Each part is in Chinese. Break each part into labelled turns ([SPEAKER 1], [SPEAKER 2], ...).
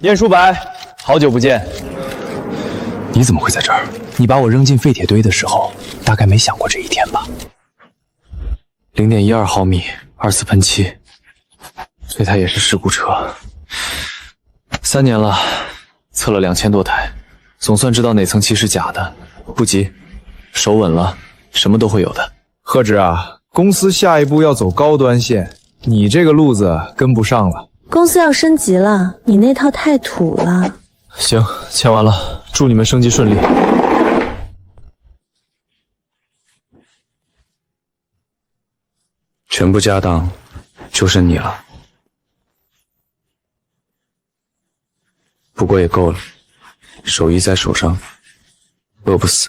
[SPEAKER 1] 晏书白，好久不见。
[SPEAKER 2] 你怎么会在这儿？你把我扔进废铁堆的时候，大概没想过这一天吧？0.12毫米2次喷漆，这台也是事故车。3年了，测了2000多台，总算知道哪层漆是假的。不急，手稳了，什么都会有的。
[SPEAKER 3] 贺直啊，公司下一步要走高端线，你这个路子跟不上了。
[SPEAKER 4] 公司要升级了，你那套太土了。
[SPEAKER 2] 行，签完了，祝你们升级顺利。全部家当就剩你了，不过也够了，手艺在手上，饿不死。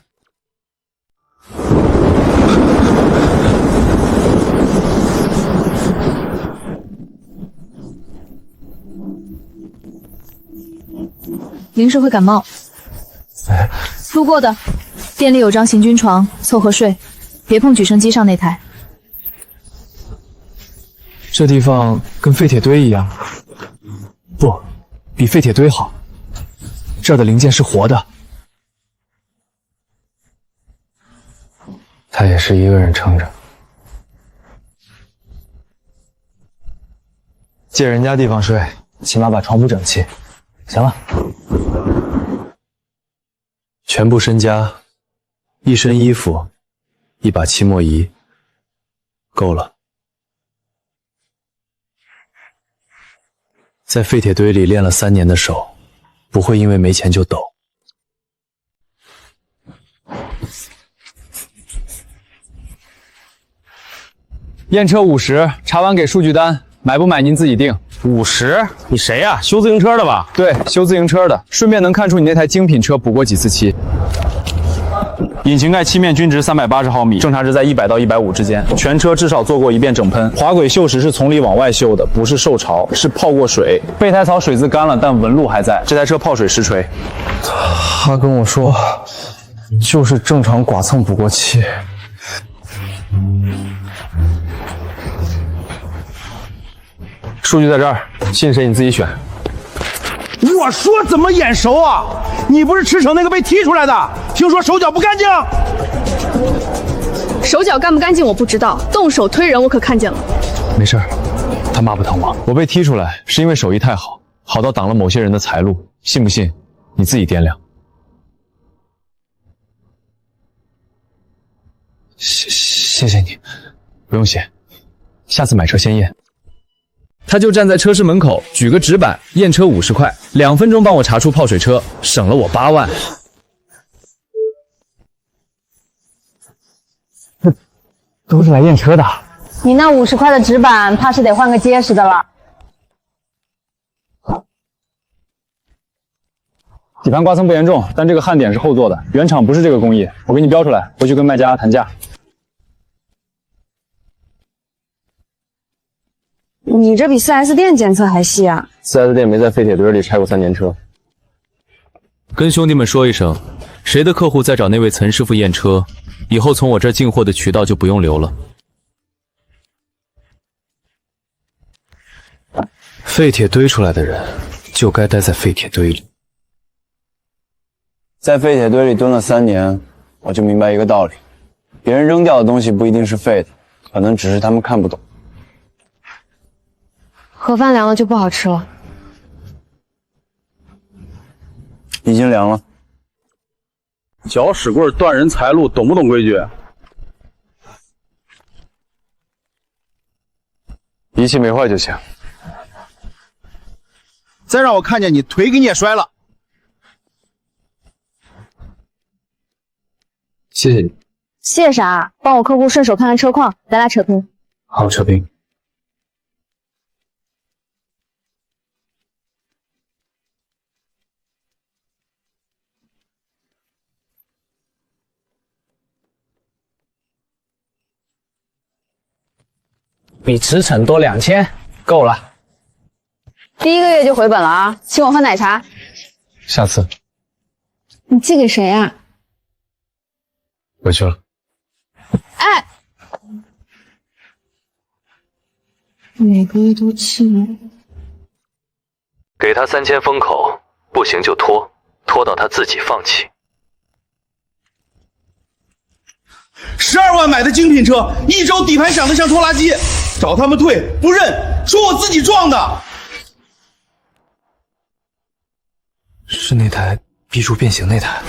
[SPEAKER 5] 临时会感冒。路过的，店里有张行军床，凑合睡，别碰举升机上那台。
[SPEAKER 2] 这地方跟废铁堆一样，不，比废铁堆好。这儿的零件是活的。他也是一个人撑着。借人家地方睡，起码把床铺整齐。行了，全部身家，一身衣服，一把漆墨仪，够了。在废铁堆里练了3年的手，不会因为没钱就抖。
[SPEAKER 1] 验车50，查完给数据单，买不买您自己定。
[SPEAKER 6] 50？你谁呀？修自行车的吧？
[SPEAKER 1] 对，修自行车的，顺便能看出你那台精品车补过几次漆。引擎盖漆面均值380毫米，正常值在100到150之间。全车至少做过1遍整喷。滑轨锈蚀是从里往外锈的，不是受潮，是泡过水。备胎槽水渍干了，但纹路还在。这台车泡水实锤。
[SPEAKER 2] 他跟我说，就是正常剐蹭补过漆。
[SPEAKER 1] 数据在这儿，信谁你自己选。
[SPEAKER 6] 我说怎么眼熟啊？你不是驰骋那个被踢出来的？听说手脚不干净。
[SPEAKER 7] 手脚干不干净我不知道，动手推人我可看见了。
[SPEAKER 2] 没事儿，他骂不疼我。
[SPEAKER 1] 我被踢出来是因为手艺太好，好到挡了某些人的财路。信不信，你自己掂量。谢谢你，不用谢，下次买车先验。他就站在车室门口，举个纸板，验车50块，2分钟帮我查出泡水车，省了我8万。
[SPEAKER 2] 都是来验车的。
[SPEAKER 8] 你那50块的纸板，怕是得换个结实的了。
[SPEAKER 1] 底盘刮蹭不严重，但这个焊点是后做的，原厂不是这个工艺，我给你标出来，回去跟卖家谈价。
[SPEAKER 8] 你这比 4S 店检测还细啊
[SPEAKER 1] ！4S 店没在废铁堆里拆过3年车。
[SPEAKER 2] 跟兄弟们说一声，谁的客户再找那位岑师傅验车，以后从我这儿进货的渠道就不用留了。废铁堆出来的人，就该待在废铁堆里。
[SPEAKER 9] 在废铁堆里蹲了3年，我就明白一个道理：别人扔掉的东西不一定是废的，可能只是他们看不懂。
[SPEAKER 8] 盒饭凉了就不好吃了。
[SPEAKER 9] 已经凉了。
[SPEAKER 6] 搅屎棍断人财路，懂不懂规矩？
[SPEAKER 1] 仪器没坏就行。
[SPEAKER 6] 再让我看见你腿给你也摔了。
[SPEAKER 2] 谢谢你。
[SPEAKER 8] 谢啥？帮我客户顺手看看车况，咱俩扯平。
[SPEAKER 2] 好，扯平。
[SPEAKER 10] 比驰骋多2000，够了。
[SPEAKER 8] 第1个月就回本了啊！请我喝奶茶。
[SPEAKER 2] 下次。
[SPEAKER 8] 你寄给谁啊？
[SPEAKER 2] 回去了。
[SPEAKER 8] 哎，每个月都7万。
[SPEAKER 2] 给他3000封口，不行就拖，拖到他自己放弃。
[SPEAKER 6] 12万买的精品车，一周底盘响得像拖拉机，找他们退不认，说我自己撞的。
[SPEAKER 2] 是那台壁柱变形那台。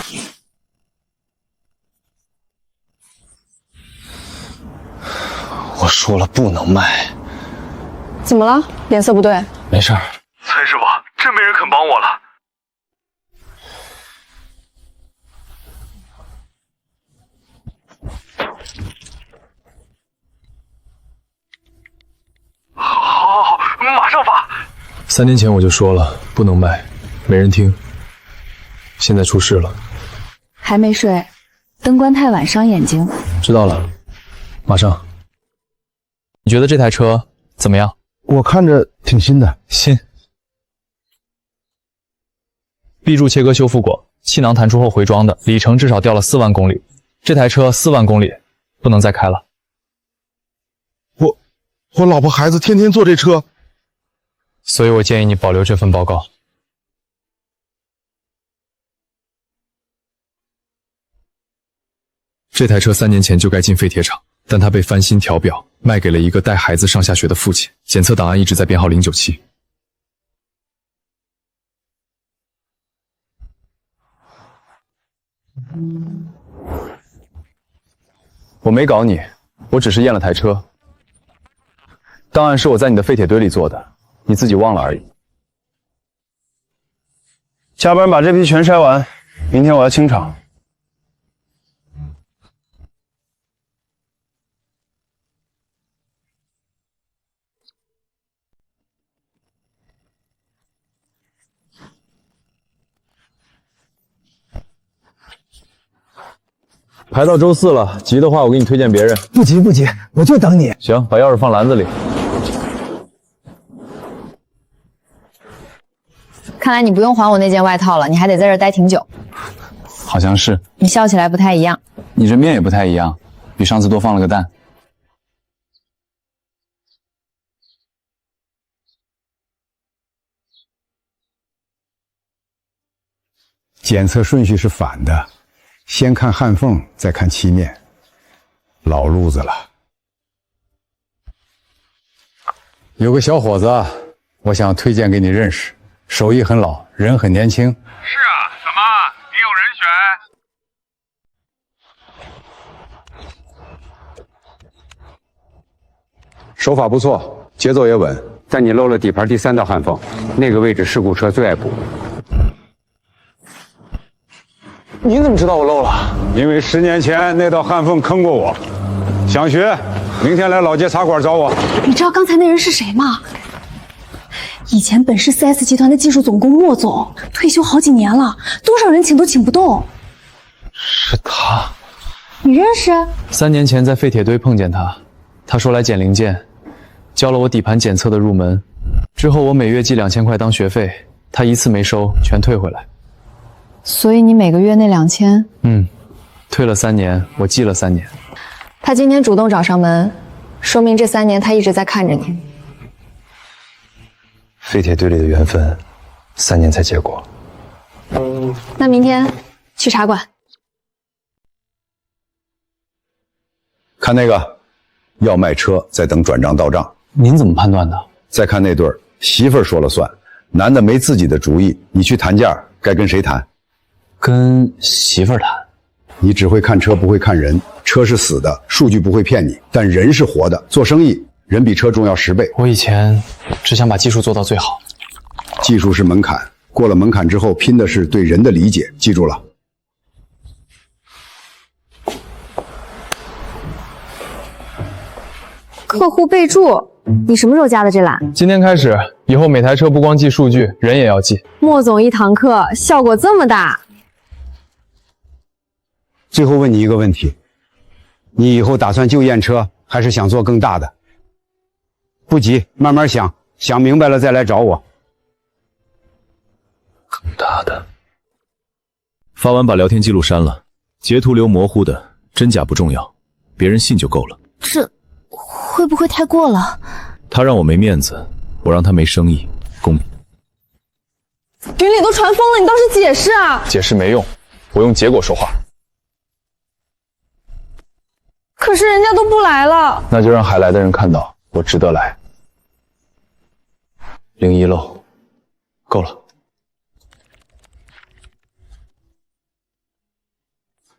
[SPEAKER 2] 我说了不能卖。
[SPEAKER 7] 怎么了？脸色不对。
[SPEAKER 2] 没事儿。蔡师傅，真没人肯帮我了。好，马上发。
[SPEAKER 3] 3年前我就说了不能卖，没人听。现在出事了。
[SPEAKER 5] 还没睡，灯光太晚伤眼睛。
[SPEAKER 3] 知道了，马上。
[SPEAKER 1] 你觉得这台车怎么样？
[SPEAKER 6] 我看着挺新的。
[SPEAKER 1] 新。壁柱切割修复过，气囊弹出后回装的，里程至少掉了4万公里。这台车4万公里，不能再开了。
[SPEAKER 6] 我老婆孩子天天坐这车，
[SPEAKER 1] 所以我建议你保留这份报告。
[SPEAKER 3] 这台车3年前就该进废铁厂，但它被翻新调表，卖给了一个带孩子上下学的父亲。检测档案一直在编号097。
[SPEAKER 1] 我没搞你，我只是验了台车。档案是我在你的废铁堆里做的，你自己忘了而已。
[SPEAKER 9] 加班把这批全筛完，明天我要清场。
[SPEAKER 1] 排到周4了，急的话我给你推荐别人。
[SPEAKER 10] 不急不急，我就等你。
[SPEAKER 1] 行，把钥匙放篮子里。
[SPEAKER 8] 看来你不用还我那件外套了，你还得在这儿待挺久。
[SPEAKER 1] 好像是。
[SPEAKER 8] 你笑起来不太一样。
[SPEAKER 1] 你这面也不太一样，比上次多放了个蛋。
[SPEAKER 11] 检测顺序是反的，先看焊缝，再看漆面，老路子了。有个小伙子，我想推荐给你认识，手艺很老，人很年轻。
[SPEAKER 12] 是啊，怎么你有人选？
[SPEAKER 11] 手法不错，节奏也稳，但你漏了底盘第3道焊缝，那个位置事故车最爱补。
[SPEAKER 1] 你怎么知道我漏了？
[SPEAKER 11] 因为10年前那道焊缝坑过我。想学，明天来老街茶馆找我。
[SPEAKER 7] 你知道刚才那人是谁吗？以前本市 4S 集团的技术总工莫总，退休好几年了，多少人请都请不动。
[SPEAKER 1] 是他。
[SPEAKER 7] 你认识
[SPEAKER 1] ？3年前在废铁堆碰见他，他说来捡零件，教了我底盘检测的入门。之后我每月寄2000块当学费，他一次没收，全退回来。
[SPEAKER 5] 所以你每个月那2000？
[SPEAKER 1] 退了3年，我记了3年。
[SPEAKER 8] 他今天主动找上门，说明这3年他一直在看着你。
[SPEAKER 9] 废铁堆里的缘分，3年才结果。
[SPEAKER 8] 那明天去茶馆。
[SPEAKER 11] 看那个，要卖车，在等转账到账。
[SPEAKER 1] 您怎么判断的？
[SPEAKER 11] 再看那对儿，媳妇儿说了算，男的没自己的主意，你去谈价，该跟谁谈？
[SPEAKER 1] 跟媳妇儿谈。
[SPEAKER 11] 你只会看车，不会看人。车是死的，数据不会骗你，但人是活的。做生意，人比车重要10倍。
[SPEAKER 1] 我以前只想把技术做到最好。
[SPEAKER 11] 技术是门槛，过了门槛之后，拼的是对人的理解。记住了。
[SPEAKER 8] 客户备注，你什么时候加的这栏？
[SPEAKER 1] 今天开始，以后每台车不光记数据，人也要记。
[SPEAKER 8] 莫总一堂课效果这么大。
[SPEAKER 11] 最后问你一个问题，你以后打算就验车，还是想做更大的？不急，慢慢想，想明白了再来找我。
[SPEAKER 2] 更大的。
[SPEAKER 3] 发完把聊天记录删了，截图留模糊的，真假不重要，别人信就够了。
[SPEAKER 4] 这会不会太过了？
[SPEAKER 3] 他让我没面子，我让他没生意，公平。
[SPEAKER 7] 群里都传疯了，你倒是解释啊！
[SPEAKER 1] 解释没用，我用结果说话。
[SPEAKER 7] 可是人家都不来了。
[SPEAKER 1] 那就让还来的人看到我值得来。01漏，够了。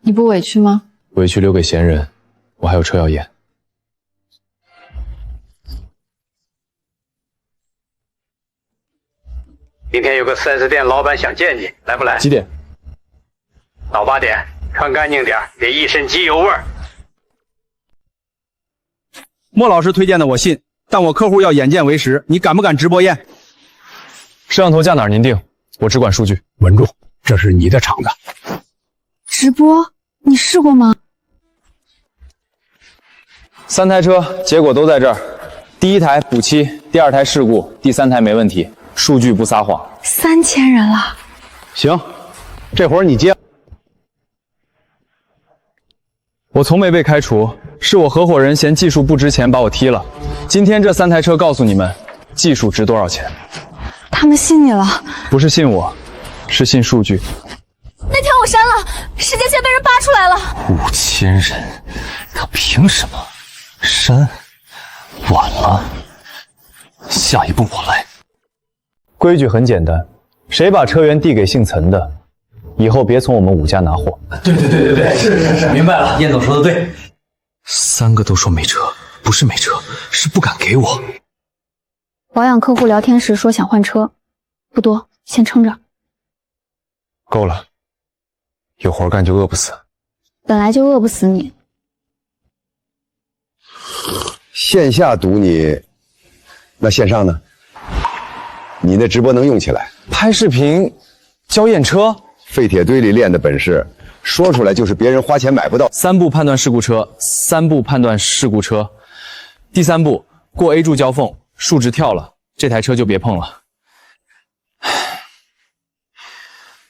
[SPEAKER 5] 你不委屈吗？
[SPEAKER 3] 委屈留给闲人，我还有车要演。
[SPEAKER 12] 明天有个4S店老板想见你，来不来？
[SPEAKER 1] 几点？
[SPEAKER 12] 到8点，穿干净点，别一身机油味儿。
[SPEAKER 6] 莫老师推荐的我信，但我客户要眼见为实，你敢不敢直播验？
[SPEAKER 3] 摄像头架哪儿您定，我只管数据。
[SPEAKER 11] 稳住，这是你的场子。
[SPEAKER 7] 直播，你试过吗
[SPEAKER 1] 3台车，结果都在这儿。第1台补漆，第2台事故，第3台没问题，数据不撒谎。
[SPEAKER 7] ？3000人了，
[SPEAKER 11] 行，这活儿你接。
[SPEAKER 1] 我从没被开除，是我合伙人嫌技术不值钱把我踢了。今天这3台车告诉你们，技术值多少钱？
[SPEAKER 7] 他们信你了。
[SPEAKER 1] 不是信我，是信数据。
[SPEAKER 7] 那条我删了，时间线被人扒出来了。
[SPEAKER 2] 5000人，他凭什么删？晚了，下一步我来。
[SPEAKER 1] 规矩很简单，谁把车源递给姓岑的，以后别从我们武家拿货。
[SPEAKER 2] 对，是，明白了，燕总说的对。3个都说没车，不是没车，是不敢给我。
[SPEAKER 7] 保养客户聊天时说想换车，不多，先撑着。
[SPEAKER 3] 够了，有活干就饿不死。
[SPEAKER 7] 本来就饿不死你。
[SPEAKER 13] 线下堵你，那线上呢？你那直播能用起来？
[SPEAKER 1] 拍视频教验车，
[SPEAKER 13] 废铁堆里练的本事，说出来就是别人花钱买不到。
[SPEAKER 1] 3步判断事故车，3步判断事故车。第3步，过 A 柱交缝，数值跳了，这台车就别碰了。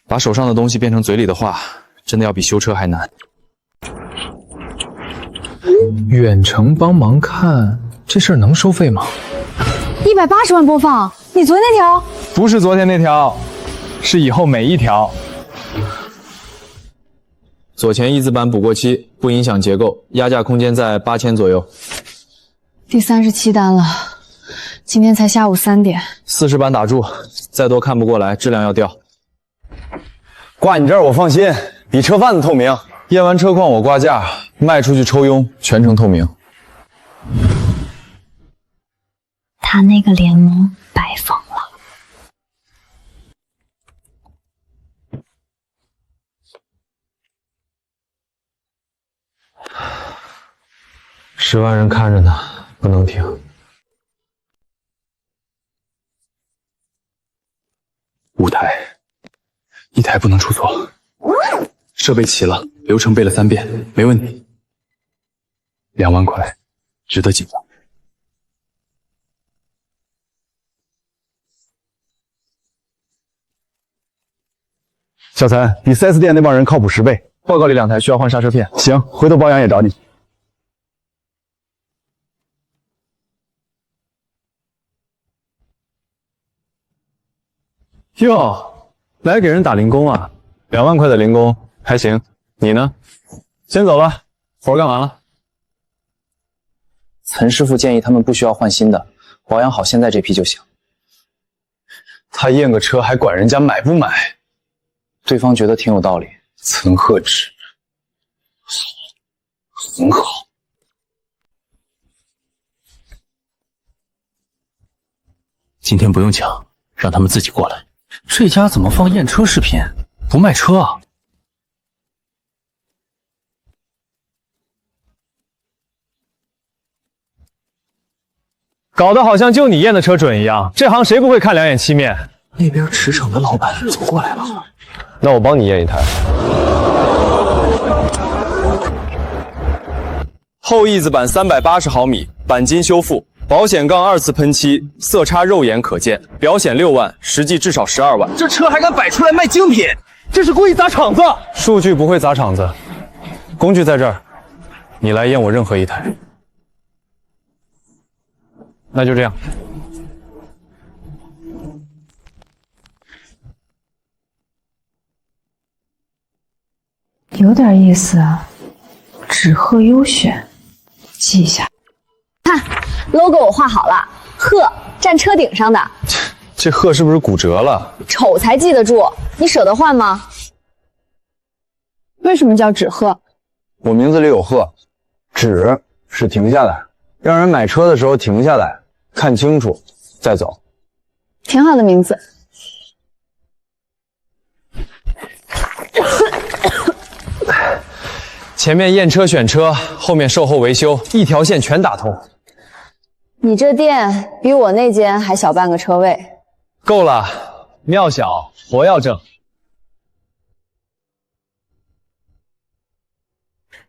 [SPEAKER 1] 把手上的东西变成嘴里的话，真的要比修车还难。
[SPEAKER 3] 远程帮忙看，这事儿能收费吗
[SPEAKER 7] 180万播放，你昨天那条？
[SPEAKER 1] 不是昨天那条，是以后每一条。左前一字板补过漆，不影响结构，压价空间在8000左右。
[SPEAKER 5] 第37单了，今天才下午3点。
[SPEAKER 1] 40板打住，再多看不过来，质量要掉。
[SPEAKER 9] 挂你这儿我放心，比车贩子透明。
[SPEAKER 1] 验完车况我挂价，卖出去抽佣，全程透明。
[SPEAKER 7] 他那个联盟白放了。
[SPEAKER 3] 10万人看着呢，不能停。5台，1台不能出错。设备齐了，流程背了3遍，没问题。2万块，值得紧张。
[SPEAKER 6] 小岑，比 4S 店那帮人靠谱10倍。
[SPEAKER 1] 报告里2台需要换刹车片。
[SPEAKER 6] 行，回头保养也找你。
[SPEAKER 1] 哟，来给人打零工啊？2万块的零工还行，你呢？先走了，活干完了。岑师傅建议他们不需要换新的，保养好现在这批就行。他验个车还管人家买不买，对方觉得挺有道理。岑鹤之，很好。
[SPEAKER 2] 今天不用抢，让他们自己过来。这家怎么放验车视频？不卖车啊？
[SPEAKER 1] 搞得好像就你验的车准一样，这行谁不会看2眼漆面？
[SPEAKER 2] 那边驰骋的老板走过来了，
[SPEAKER 9] 那我帮你验1台。
[SPEAKER 1] 后翼子板380毫米，钣金修复，保险杠2次喷漆，色差肉眼可见，表显6万，实际至少12万。
[SPEAKER 6] 这车还敢摆出来卖精品，这是故意砸场子。
[SPEAKER 1] 数据不会砸场子，工具在这儿，你来验我任何1台。那就这样。
[SPEAKER 7] 有点意思啊。纸鹤优选，记一下。
[SPEAKER 8] 看 ，logo 我画好了，鹤站车顶上的。
[SPEAKER 1] 这鹤是不是骨折了？
[SPEAKER 8] 丑才记得住，你舍得换吗？为什么叫纸鹤？
[SPEAKER 9] 我名字里有鹤，止是停下来，让人买车的时候停下来，看清楚再走。
[SPEAKER 8] 挺好的名字。
[SPEAKER 2] 前面验车选车，后面售后维修，一条线全打通。
[SPEAKER 8] 你这店比我那间还小半个车位。
[SPEAKER 2] 够了，庙小活要正。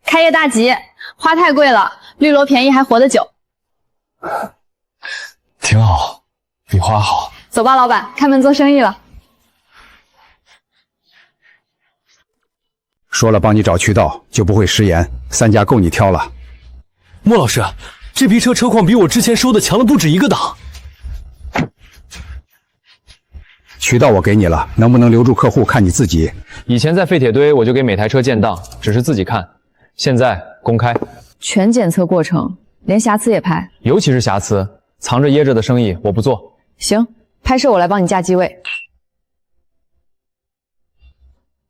[SPEAKER 5] 开业大吉，花太贵了，绿萝便宜还活得久。
[SPEAKER 3] 挺好，比花好。
[SPEAKER 5] 走吧，老板，开门做生意了。
[SPEAKER 11] 说了帮你找渠道，就不会食言。3家够你挑了。
[SPEAKER 2] 莫老师，这批车车况比我之前收的强了不止一个档。
[SPEAKER 11] 渠道我给你了，能不能留住客户看你自己。
[SPEAKER 2] 以前在废铁堆我就给每台车建档，只是自己看，现在公开，
[SPEAKER 8] 全检测过程，连瑕疵也拍。
[SPEAKER 2] 尤其是瑕疵，藏着掖着的生意我不做。
[SPEAKER 8] 行，拍摄我来帮你架机位。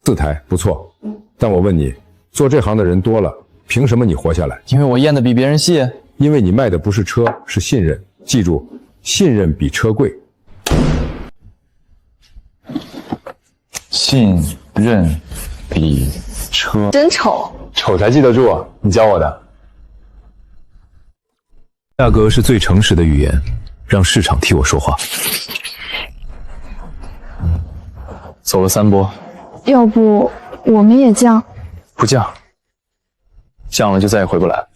[SPEAKER 14] 4台不错，但我问你，做这行的人多了，凭什么你活下来？
[SPEAKER 1] 因为我验的比别人细。
[SPEAKER 14] 因为你卖的不是车，是信任。记住，信任比车贵。
[SPEAKER 3] 信任比车
[SPEAKER 8] 真丑，
[SPEAKER 3] 丑才记得住啊！你教我的。价格是最诚实的语言，让市场替我说话。
[SPEAKER 1] 走了3波，
[SPEAKER 5] 要不我们也降？
[SPEAKER 1] 不降，降了就再也回不来了。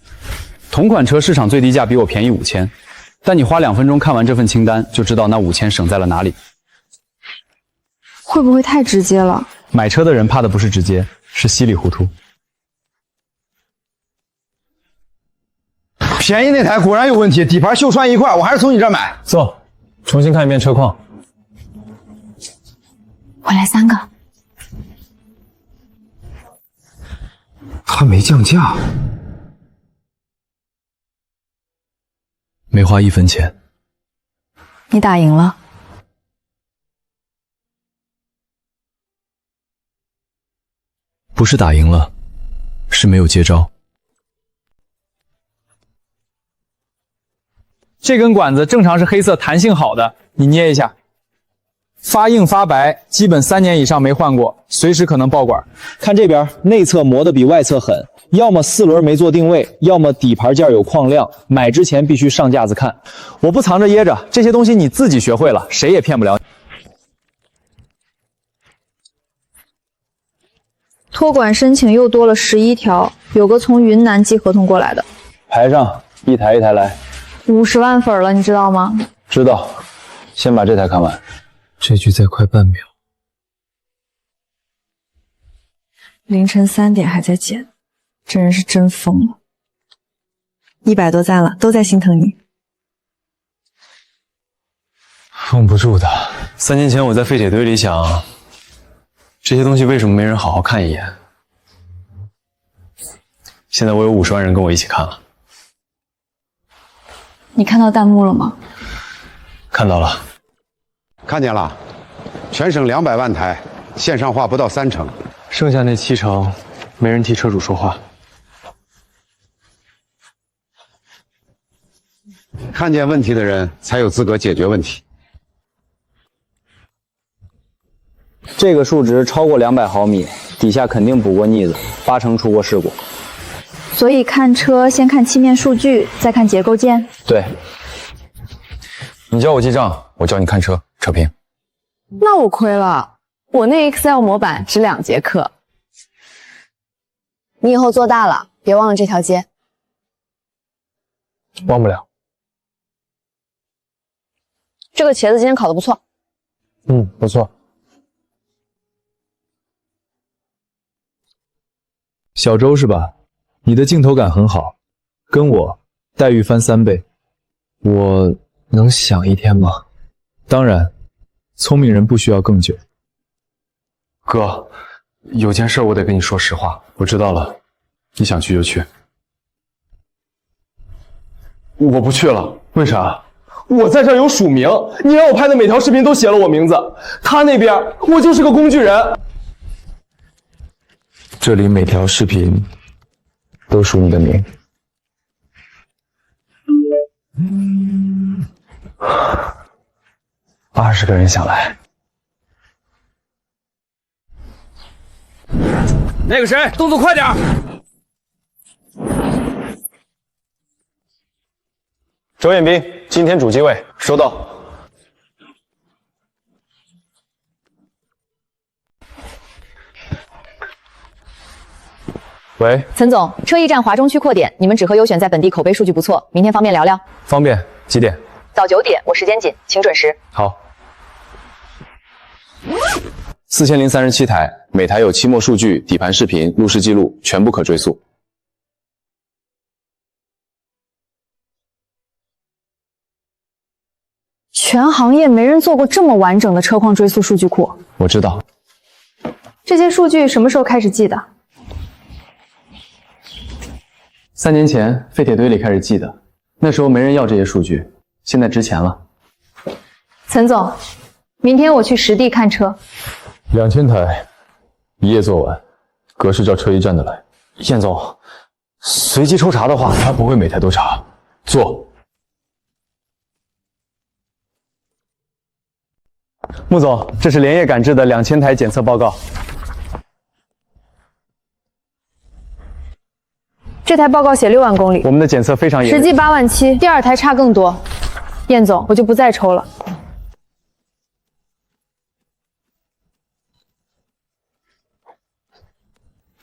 [SPEAKER 1] 同款车市场最低价比我便宜5000，但你花2分钟看完这份清单，就知道那5000省在了哪里。
[SPEAKER 5] 会不会太直接了？
[SPEAKER 1] 买车的人怕的不是直接，是稀里糊涂。
[SPEAKER 11] 便宜那台果然有问题，底盘锈穿一块，我还是从你这儿买。
[SPEAKER 2] 走，重新看一遍车况。
[SPEAKER 7] 我来3个。
[SPEAKER 11] 他没降价，
[SPEAKER 3] 没花1分钱。
[SPEAKER 8] 你打赢了。
[SPEAKER 3] 不是打赢了，是没有接招。
[SPEAKER 1] 这根管子正常是黑色，弹性好的，你捏一下，发硬发白，基本3年以上没换过，随时可能爆管。看这边，内侧磨的比外侧狠，要么4轮没做定位，要么底盘件有矿亮。买之前必须上架子看。我不藏着掖着，这些东西你自己学会了，谁也骗不了你。
[SPEAKER 5] 托管申请又多了11条，有个从云南寄合同过来的。
[SPEAKER 9] 排上，一台一台来。
[SPEAKER 5] 50万粉了，你知道吗？
[SPEAKER 9] 知道，先把这台看完。
[SPEAKER 3] 这局再快半秒。
[SPEAKER 8] 凌晨3点还在剪，这人是真疯了。100多赞了，都在心疼你。
[SPEAKER 3] 封不住的。3年前我在废铁堆里想，这些东西为什么没人好好看一眼？现在我有50万人跟我一起看了。
[SPEAKER 8] 你看到弹幕了吗？
[SPEAKER 3] 看到了，
[SPEAKER 11] 看见了，全省200万台，线上化不到30%，
[SPEAKER 3] 剩下那70%，没人替车主说话。
[SPEAKER 11] 看见问题的人才有资格解决问题。
[SPEAKER 1] 这个数值超过200毫米，底下肯定补过腻子，80%出过事故。
[SPEAKER 5] 所以看车先看漆面数据，再看结构件。
[SPEAKER 3] 对，你教我记账，我教你看车，扯平。
[SPEAKER 8] 那我亏了，我那 Excel 模板只2节课。你以后做大了，别忘了这条街。
[SPEAKER 3] 忘不了。
[SPEAKER 8] 这个茄子今天烤得不错。
[SPEAKER 3] 不错。
[SPEAKER 1] 小周是吧？ 你的镜头感很好，跟我待遇翻3倍。
[SPEAKER 3] 我能想1天吗？
[SPEAKER 1] 当然，聪明人不需要更久。
[SPEAKER 3] 哥，有件事我得跟你说实话。我知道了，你想去就去。
[SPEAKER 15] 我不去了。
[SPEAKER 3] 为啥？
[SPEAKER 15] 我在这儿有署名，你让我拍的每条视频都写了我名字。他那边我就是个工具人。
[SPEAKER 3] 这里每条视频都署你的名。20个人想来。
[SPEAKER 10] 那个谁，动作快点！
[SPEAKER 2] 周彦斌，今天主机位收到。喂，
[SPEAKER 5] 岑总，车驿站华中区扩点，你们纸鹤优选在本地口碑数据不错，明天方便聊聊。
[SPEAKER 2] 方便，几点？
[SPEAKER 5] 早9点，我时间紧，请准时。
[SPEAKER 2] 好。4037台，每台有期末数据、底盘视频、路试记录，全部可追溯。
[SPEAKER 7] 全行业没人做过这么完整的车况追溯数据库。
[SPEAKER 2] 我知道。
[SPEAKER 7] 这些数据什么时候开始记的
[SPEAKER 1] ？3年前废铁堆里开始记的，那时候没人要这些数据，现在值钱了。
[SPEAKER 7] 岑总，明天我去实地看车。
[SPEAKER 3] 2000台，一夜做完，格式叫车驿站的来。
[SPEAKER 2] 燕总，随机抽查的话，
[SPEAKER 3] 他不会每台都查。做。
[SPEAKER 1] 穆总，这是连夜赶制的2000台检测报告。
[SPEAKER 7] 这台报告写6万公里，
[SPEAKER 1] 我们的检测非常严，
[SPEAKER 7] 实际8万7，第2台差更多。燕总，我就不再抽了。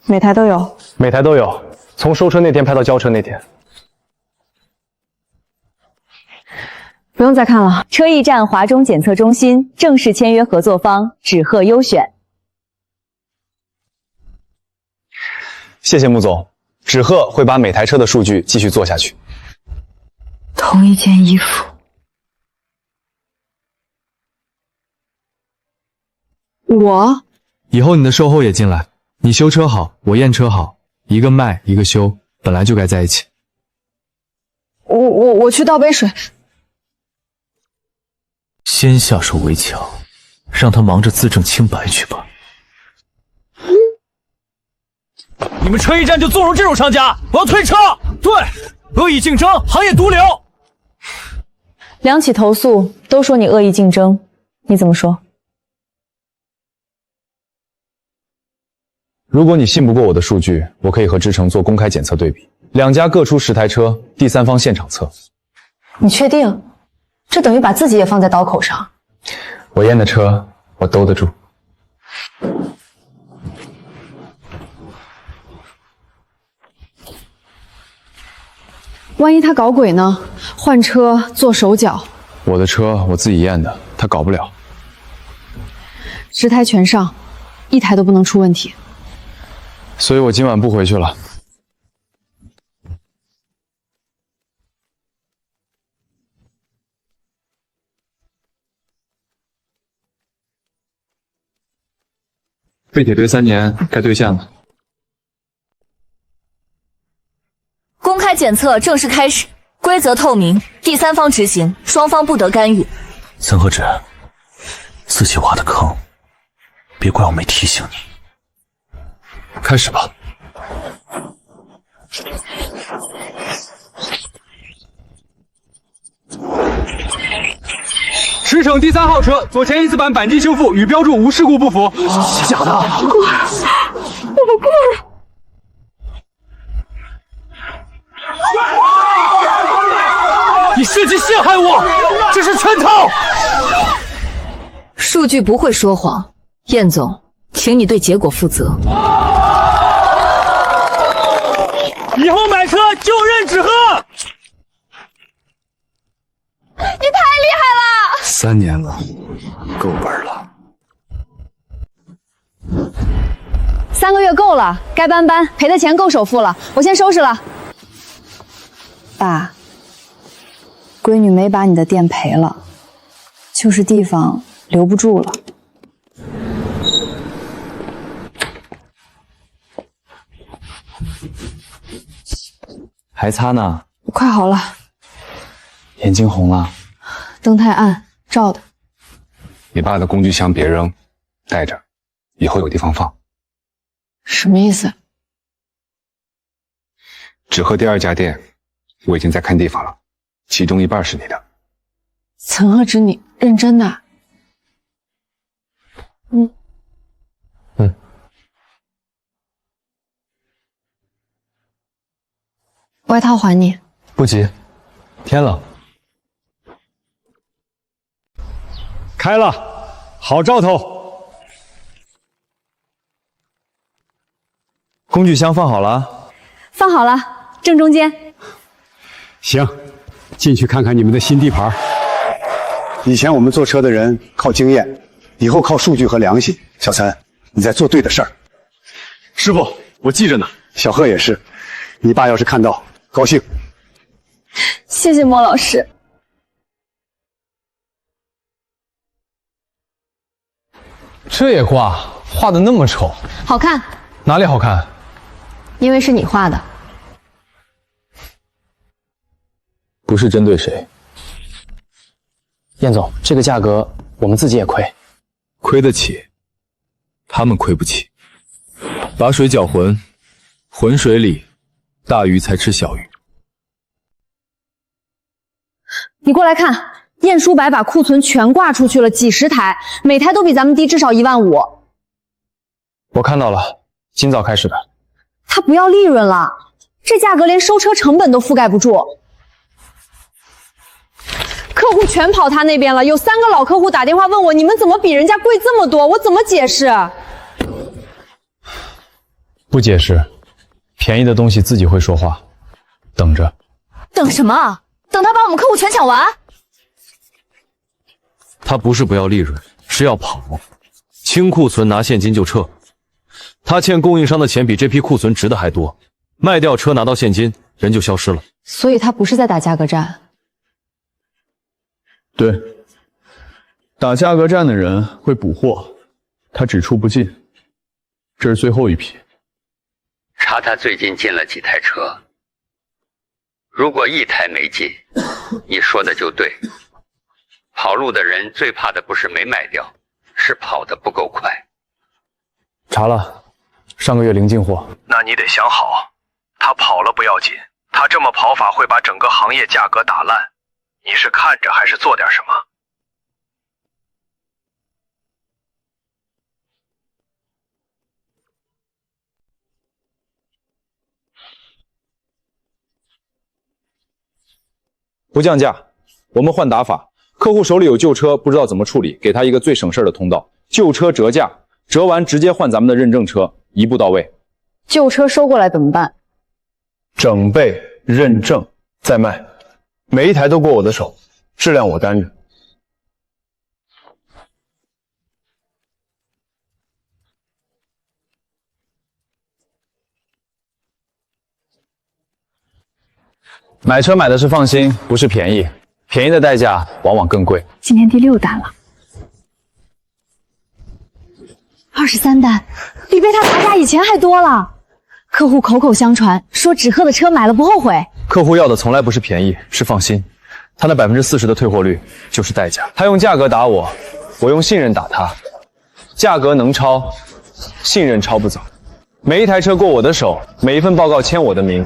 [SPEAKER 7] 每台都有，
[SPEAKER 1] 每台都有，从收车那天拍到交车那天。
[SPEAKER 7] 不用再看了。
[SPEAKER 5] 车驿站华中检测中心正式签约合作方纸鹤优选。
[SPEAKER 2] 谢谢穆总，纸鹤会把每台车的数据继续做下去。
[SPEAKER 8] 同一件衣服，
[SPEAKER 7] 我
[SPEAKER 2] 以后你的售后也进来，你修车好，我验车好，一个卖一个修，本来就该在一起。
[SPEAKER 7] 我去倒杯水。
[SPEAKER 2] 先下手为强，让他忙着自证清白去吧。
[SPEAKER 10] 你们车驿站就纵容这种商家，我要退车！对，恶意竞争，行业毒瘤。
[SPEAKER 7] 2起投诉都说你恶意竞争，你怎么说？
[SPEAKER 2] 如果你信不过我的数据，我可以和志成做公开检测对比，2家各出10台车，第三方现场测。
[SPEAKER 7] 你确定？这等于把自己也放在刀口上。
[SPEAKER 2] 我验的车，我兜得住。
[SPEAKER 7] 万一他搞鬼呢？换车做手脚。
[SPEAKER 2] 我的车我自己验的，他搞不了。
[SPEAKER 7] 10台全上，1台都不能出问题。
[SPEAKER 2] 所以我今晚不回去了。
[SPEAKER 3] 废铁堆3年该兑现了。
[SPEAKER 5] 公开检测正式开始，规则透明，第三方执行，双方不得干预。
[SPEAKER 16] 曾和芷，自己挖的坑，别怪我没提醒你。
[SPEAKER 3] 开始吧。驰骋第3号车，左前1字板钣金修复，与标注无事故不符。
[SPEAKER 10] 假的！
[SPEAKER 7] 我不过了。
[SPEAKER 10] 你设计陷害我，这是圈套。
[SPEAKER 5] 数据不会说谎，燕总，请你对结果负责。
[SPEAKER 10] 以后买车就认纸鹤。
[SPEAKER 7] 你太厉害了
[SPEAKER 3] ！3年了，够本了。
[SPEAKER 7] 3个月够了，该搬搬，赔的钱够首付了，我先收拾了。爸，闺女没把你的店赔了，就是地方留不住了。
[SPEAKER 2] 还擦呢？
[SPEAKER 5] 快好了，
[SPEAKER 2] 眼睛红了。
[SPEAKER 5] 灯太暗，照的。
[SPEAKER 3] 你爸的工具箱别扔，带着，以后有地方放。
[SPEAKER 5] 什么意思？
[SPEAKER 3] 纸鹤第2家店，我已经在看地方了，其中一半是你的。
[SPEAKER 5] 岑鹤之，你认真的？外套还你。
[SPEAKER 2] 不急，天冷。
[SPEAKER 11] 开了，好兆头。
[SPEAKER 2] 工具箱放好了？
[SPEAKER 7] 放好了，正中间。
[SPEAKER 11] 行，进去看看你们的新地盘。以前我们做车的人靠经验，以后靠数据和良心。小岑，你在做对的事儿。
[SPEAKER 15] 师傅，我记着呢。
[SPEAKER 11] 小贺也是，你爸要是看到，高兴。
[SPEAKER 7] 谢谢莫老师。
[SPEAKER 2] 这也挂，画的那么丑，
[SPEAKER 5] 好看。
[SPEAKER 2] 哪里好看？
[SPEAKER 5] 因为是你画的。
[SPEAKER 2] 不是针对谁。
[SPEAKER 17] 燕总，这个价格我们自己也亏。
[SPEAKER 2] 亏得起，他们亏不起。把水搅浑，浑水里大鱼才吃小鱼。
[SPEAKER 7] 你过来看，晏书白把库存全挂出去了，几十台，每台都比咱们低至少15000。
[SPEAKER 17] 我看到了，今早开始的。
[SPEAKER 7] 他不要利润了，这价格连收车成本都覆盖不住。客户全跑他那边了，有3个老客户打电话问我，你们怎么比人家贵这么多？我怎么解释？
[SPEAKER 17] 不解释，便宜的东西自己会说话，等着。
[SPEAKER 5] 等什么？等他把我们客户全抢完？
[SPEAKER 2] 他不是不要利润，是要跑，清库存拿现金就撤。他欠供应商的钱比这批库存值的还多，卖掉车拿到现金，人就消失了。
[SPEAKER 5] 所以他不是在打价格战。
[SPEAKER 6] 对，打价格战的人会补货，他只出不进。这是最后一批。
[SPEAKER 12] 查他最近进了几台车，如果1台没进，你说的就对。跑路的人最怕的不是没卖掉，是跑得不够快。
[SPEAKER 17] 查了，上个月零进货。
[SPEAKER 18] 那你得想好，他跑了不要紧，他这么跑法会把整个行业价格打烂。你是看着还是做点什么？
[SPEAKER 1] 不降价，我们换打法。客户手里有旧车，不知道怎么处理，给他一个最省事的通道：旧车折价，折完直接换咱们的认证车，一步到位。
[SPEAKER 5] 旧车收过来怎么办？
[SPEAKER 6] 整备、认证再卖，每一台都过我的手，质量我担着。
[SPEAKER 1] 买车买的是放心，不是便宜。便宜的代价往往更贵。
[SPEAKER 7] 今天第6单了，23单，比被他砸价以前还多了。客户口口相传说纸鹤的车买了不后悔。
[SPEAKER 1] 客户要的从来不是便宜，是放心。他那40%的退货率就是代价。他用价格打我，我用信任打他。价格能超，信任超不走。每一台车过我的手，每一份报告签我的名，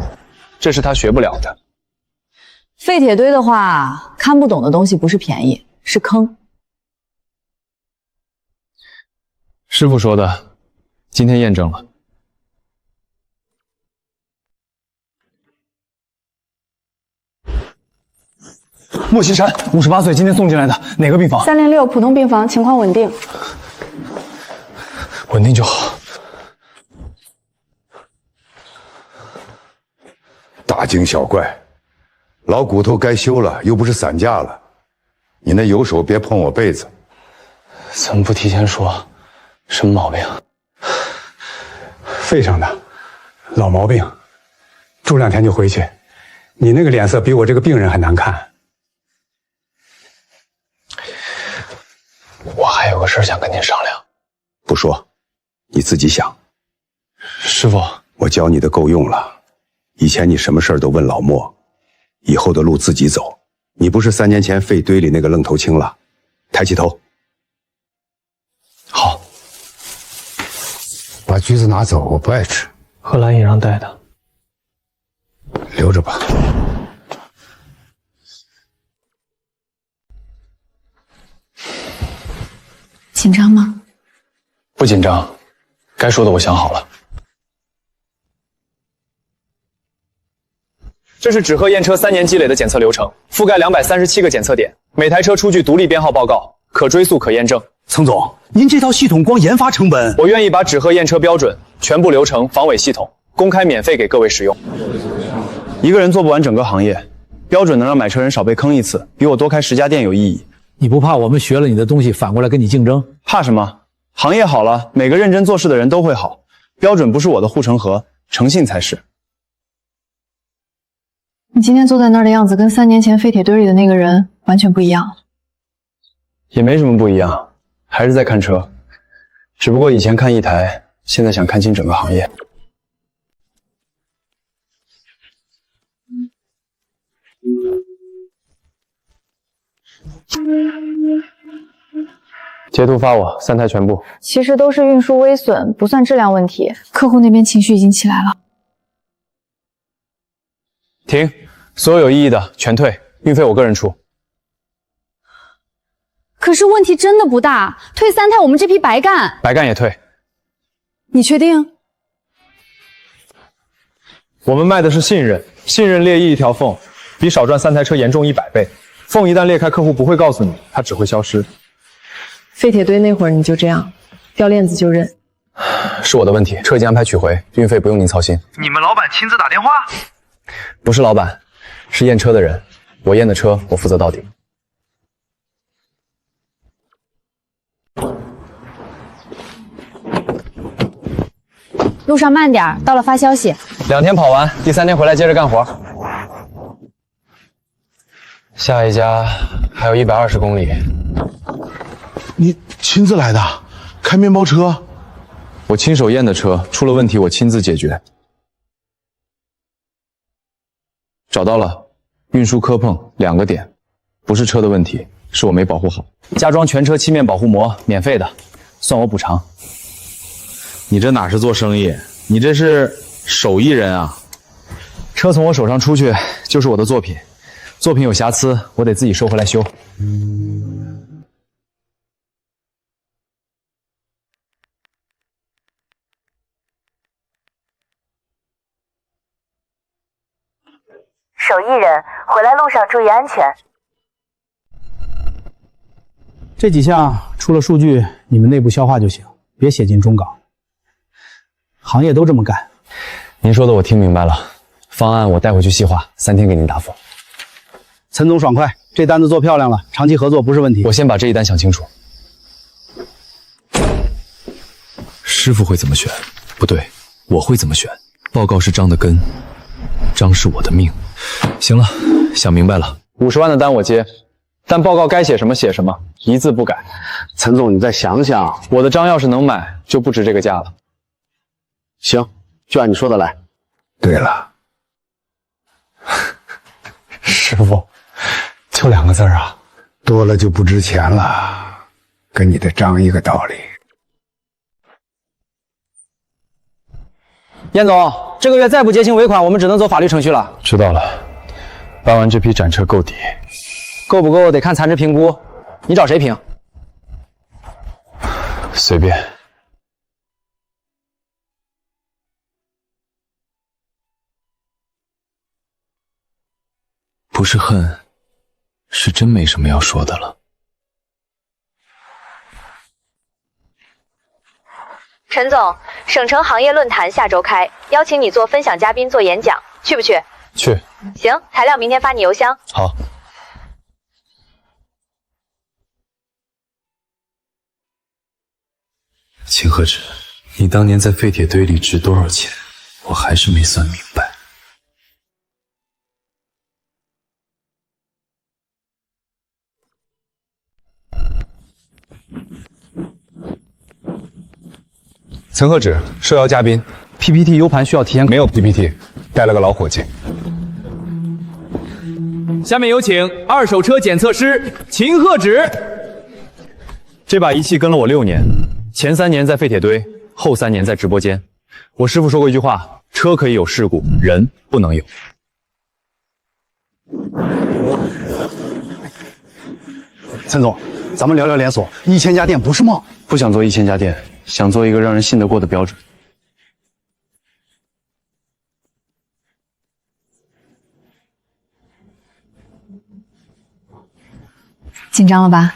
[SPEAKER 1] 这是他学不了的。
[SPEAKER 5] 废铁堆的话，看不懂的东西不是便宜，是坑。
[SPEAKER 17] 师傅说的，今天验证了。
[SPEAKER 6] 莫西山，58岁，今天送进来的，哪个病房
[SPEAKER 7] 306普通病房，情况稳定。
[SPEAKER 6] 稳定就好。
[SPEAKER 13] 大惊小怪。老骨头该修了，又不是散架了。你那右手别碰我被子。
[SPEAKER 17] 怎么不提前说？什么毛病？
[SPEAKER 11] 肺上的，老毛病。住2天就回去。你那个脸色比我这个病人还难看。
[SPEAKER 17] 我还有个事想跟您商量。
[SPEAKER 13] 不说，你自己想。
[SPEAKER 17] 师傅，
[SPEAKER 13] 我教你的够用了，以前你什么事儿都问老莫，以后的路自己走。你不是3年前废堆里那个愣头青了，抬起头。
[SPEAKER 11] 好，把橘子拿走，我不爱吃。
[SPEAKER 15] 贺兰也让带的，
[SPEAKER 11] 留着吧。
[SPEAKER 7] 紧张吗？
[SPEAKER 1] 不紧张，该说的我想好了。这是纸鹤验车3年积累的检测流程，覆盖237个检测点，每台车出具独立编号报告，可追溯可验证。
[SPEAKER 6] 曾总，您这套系统光研发成本……
[SPEAKER 1] 我愿意把纸鹤验车标准、全部流程、防伪系统公开免费给各位使用。一个人做不完整个行业，标准能让买车人少被坑一次，比我多开10家店有意义。
[SPEAKER 10] 你不怕我们学了你的东西反过来跟你竞争？
[SPEAKER 1] 怕什么？行业好了，每个认真做事的人都会好。标准不是我的护城河，诚信才是。
[SPEAKER 7] 你今天坐在那儿的样子，跟3年前废铁堆里的那个人完全不一样。
[SPEAKER 1] 也没什么不一样，还是在看车，只不过以前看一台，现在想看清整个行业。截图发我，3台全部。
[SPEAKER 7] 其实都是运输微损，不算质量问题。客户那边情绪已经起来了。
[SPEAKER 1] 停，所有有异议的全退，运费我个人出。
[SPEAKER 7] 可是问题真的不大，退3台我们这批白干。
[SPEAKER 1] 白干也退。
[SPEAKER 7] 你确定？
[SPEAKER 1] 我们卖的是信任，信任裂异一条缝，比少赚3台车严重100倍。缝一旦裂开，客户不会告诉你，它只会消失。
[SPEAKER 8] 废铁堆那会儿你就这样，掉链子就认。
[SPEAKER 1] 是我的问题，车已经安排取回，运费不用您操心。
[SPEAKER 18] 你们老板亲自打电话？
[SPEAKER 1] 不是老板，是验车的人，我验的车我负责到底。
[SPEAKER 5] 路上慢点，到了发消息。
[SPEAKER 1] 2天跑完，第3天回来接着干活。下一家还有120公里。
[SPEAKER 6] 你亲自来的？开面包车？
[SPEAKER 1] 我亲手验的车，出了问题我亲自解决。找到了，运输磕碰2个点，不是车的问题，是我没保护好。加装全车漆面保护膜，免费的，算我补偿。你这哪是做生意，你这是手艺人啊！车从我手上出去就是我的作品，作品有瑕疵，我得自己收回来修。
[SPEAKER 19] 手艺人，回来路上注意安全。
[SPEAKER 20] 这几项出了数据，你们内部消化就行，别写进中稿。行业都这么干。
[SPEAKER 1] 您说的我听明白了，方案我带回去细化，3天给您答复。
[SPEAKER 20] 陈总爽快，这单子做漂亮了，长期合作不是问题。
[SPEAKER 1] 我先把这一单想清楚。师傅会怎么选？不对，我会怎么选？报告是章的根，章是我的命。行了，想明白了。50万的单我接，但报告该写什么写什么，一字不改。
[SPEAKER 11] 陈总，你再想想，
[SPEAKER 1] 我的章要是能买，就不值这个价了。
[SPEAKER 11] 行，就按你说的来。
[SPEAKER 6] 对了，师傅，就2个字啊，
[SPEAKER 11] 多了就不值钱了，跟你的章一个道理。
[SPEAKER 1] 燕总，这个月再不结清尾款，我们只能走法律程序了。知道了，办完这批展车够底，够不够得看残值评估，你找谁评？随便。不是恨，是真没什么要说的了。
[SPEAKER 19] 陈总，省城行业论坛下周开，邀请你做分享嘉宾做演讲，去不去？
[SPEAKER 1] 去。
[SPEAKER 19] 行，材料明天发你邮箱。
[SPEAKER 1] 好。秦鹤芷，你当年在废铁堆里值多少钱？我还是没算明白。陈鹤芷，受邀嘉宾 ，PPT U 盘需要提前，没有 PPT，
[SPEAKER 14] 带了个老伙计。
[SPEAKER 10] 下面有请二手车检测师秦鹤芷。
[SPEAKER 1] 这把仪器跟了我6年，前3年在废铁堆，后3年在直播间。我师傅说过一句话：车可以有事故，人不能有。
[SPEAKER 11] 陈总，咱们聊聊连锁，1000家店不是梦。
[SPEAKER 2] 不想做1000家店，想做一个让人信得过的标准。
[SPEAKER 5] 紧张了吧？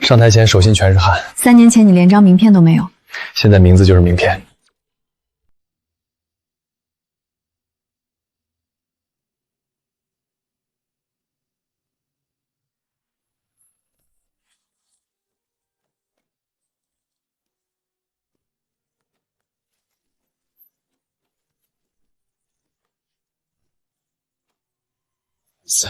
[SPEAKER 17] 上台前手心全是汗。
[SPEAKER 5] 3年前你连张名片都没有，
[SPEAKER 17] 现在名字就是名片。
[SPEAKER 2] 塞。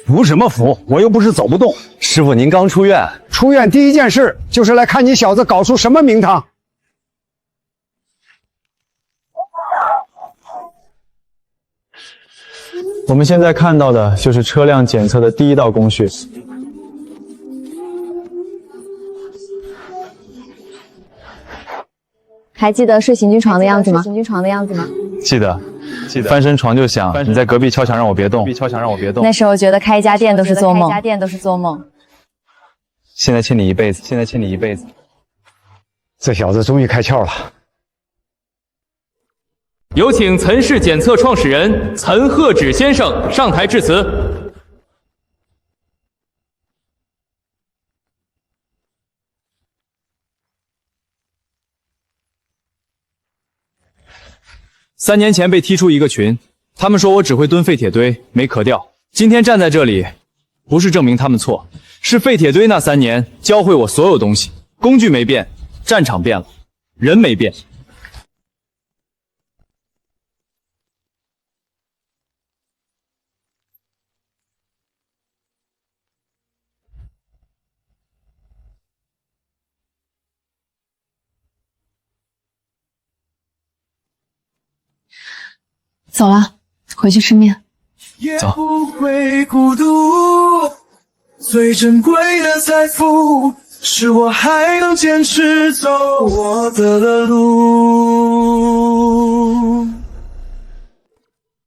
[SPEAKER 11] 服什么服？我又不是走不动。
[SPEAKER 2] 师傅，您刚出院，
[SPEAKER 11] 出院第一件事就是来看你小子搞出什么名堂。
[SPEAKER 1] 我们现在看到的就是车辆检测的第1道工序。
[SPEAKER 19] 还记得睡行军床的样子吗？
[SPEAKER 1] 记得。翻身床就响，你在隔壁敲墙让我别动。
[SPEAKER 19] 那时候觉得开一家店都是做梦。
[SPEAKER 1] 现在欠你一辈子。
[SPEAKER 11] 这小子终于开窍了。
[SPEAKER 10] 有请岑氏检测创始人岑鹤芷先生上台致辞。
[SPEAKER 1] 3年前被踢出一个群，他们说我只会蹲废铁堆，没壳掉。今天站在这里，不是证明他们错，是废铁堆那3年教会我所有东西。工具没变，战场变了，人没变。
[SPEAKER 5] 走了，回去吃面。
[SPEAKER 10] 走。不会孤独，最珍贵的财富是我还能坚持走我的路。